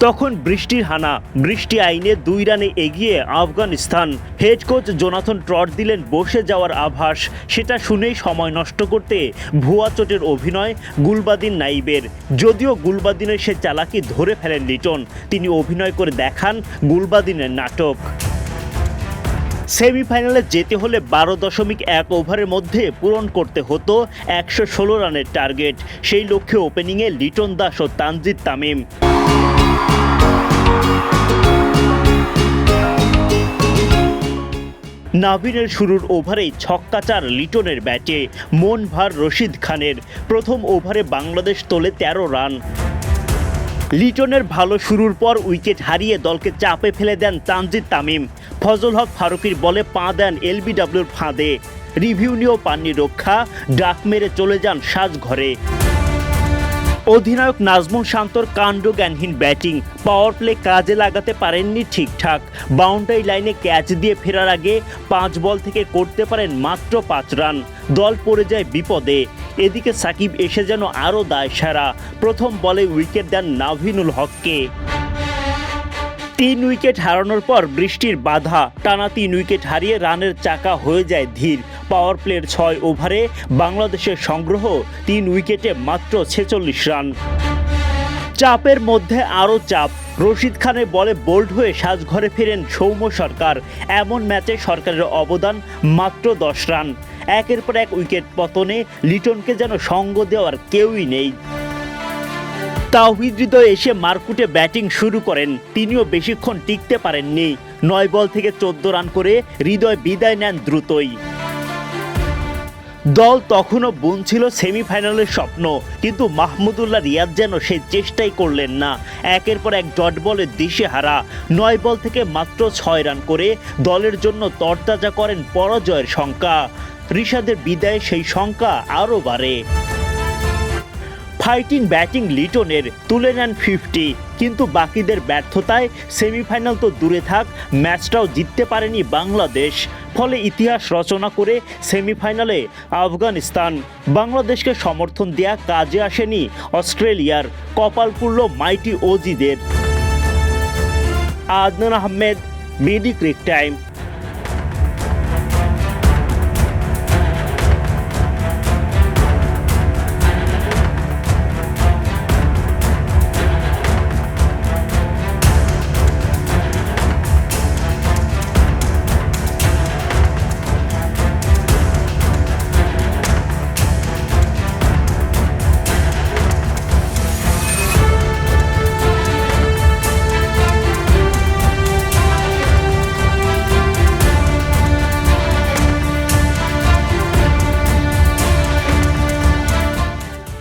তখন বৃষ্টির হানা, বৃষ্টি আইনে 2 রানে এগিয়ে Afghanistan. Head coach Jonathan Trott দিলেন বসে যাওয়ার আভাস। সেটা শুনেই সময় নষ্ট করতে ভুয়া চোটের অভিনয় গুলবাদিন নাইবের। যদিও গুলবাদিনের সে চালাকি ধরে ফেলেন লিটন, তিনি অভিনয় করে দেখান গুলবাদিনের নাটক। সেমিফাইনালে যেতে হলে 12.1 ওভারের মধ্যে পূরণ করতে হতো 116 রানের টার্গেট। সেই লক্ষ্যে ওপেনিংয়ে লিটন দাস ও তানজিদ তামিম। নাভিনের শুরুর ওভারেই ছক্কা 4 লিটনের ব্যাটে, মন ভার রশিদ খানের। প্রথম ওভারে বাংলাদেশ তোলে 13 রান। লিটনের ভালো শুরুর পর উইকেট হারিয়ে দলকে চাপে ফেলে দেন তানজিদ তামিম। ফজল হক ফারুকীর বলে পা দেন এলবিডব্লিউর ফাঁদে। রিভিউ নিয়েও পাননি রক্ষা, ডাক মেরে চলে যান সাজঘরে। অধিনায়ক নাজমুল শান্তর কাণ্ডজ্ঞানহীন ব্যাটিং, পাওয়ার প্লে কাজে লাগাতে পারেননি ঠিকঠাক। বাউন্ডারি লাইনে ক্যাচ দিয়ে ফেরার আগে 5 বল থেকে করতে পারেন মাত্র 5 রান। দল পড়ে যায় বিপদে। এদিকে সাকিব এসে যেন আরও দায়সারা। প্রথম বলে উইকেট দেন নাভিনুল হককে। 3 উইকেট হারানোর পর বৃষ্টির বাধা, টানা 3 উইকেট হারিয়ে রানের চাকা হয়ে যায় ধীর। পাওয়ার প্লের 6 ওভারে বাংলাদেশের সংগ্রহ 3 উইকেটে মাত্র 46 রান। চাপের মধ্যে আরও চাপ, রশিদ খানের বলে বোল্ড হয়ে সাজঘরে ফেরেন সৌম্য সরকার। এমন ম্যাচে সরকারের অবদান মাত্র 10 রান। একের পর এক উইকেট পতনে লিটনকে যেন সঙ্গ দেওয়ার কেউই নেই। তাওহিদ হৃদয় এসে মারকুটে ব্যাটিং শুরু করেন, তিনিও বেশিক্ষণ টিকতে পারেননি। 9 বল থেকে 14 রান করে হৃদয় বিদায় নেন দ্রুতই। দল তখনও বুনছিল সেমিফাইনালের স্বপ্ন, কিন্তু মাহমুদুল্লাহ রিয়াদ যেন সেই চেষ্টাই করলেন না। একের পর এক ডট বলে দিশেহারা। 9 বল থেকে মাত্র 6 রান করে দলের জন্য তরতাজা করেন পরাজয়ের শঙ্কা। রিশাদের বিদায়ে সেই শঙ্কা আরও বাড়ে। ফাইটিং ব্যাটিং লিটনের, তুলে নেন 50, কিন্তু বাকিদের ব্যর্থতায় সেমিফাইনাল তো দূরে থাক, ম্যাচটাও জিততে পারেনি বাংলাদেশ। ফলে ইতিহাস রচনা করে সেমিফাইনালে আফগানিস্তান। বাংলাদেশকে সমর্থন দেয়া কাজে আসেনি অস্ট্রেলিয়ার, কপাল পুড়ল মাইটি ওজিদের। Adnan Ahmed, BD cric time.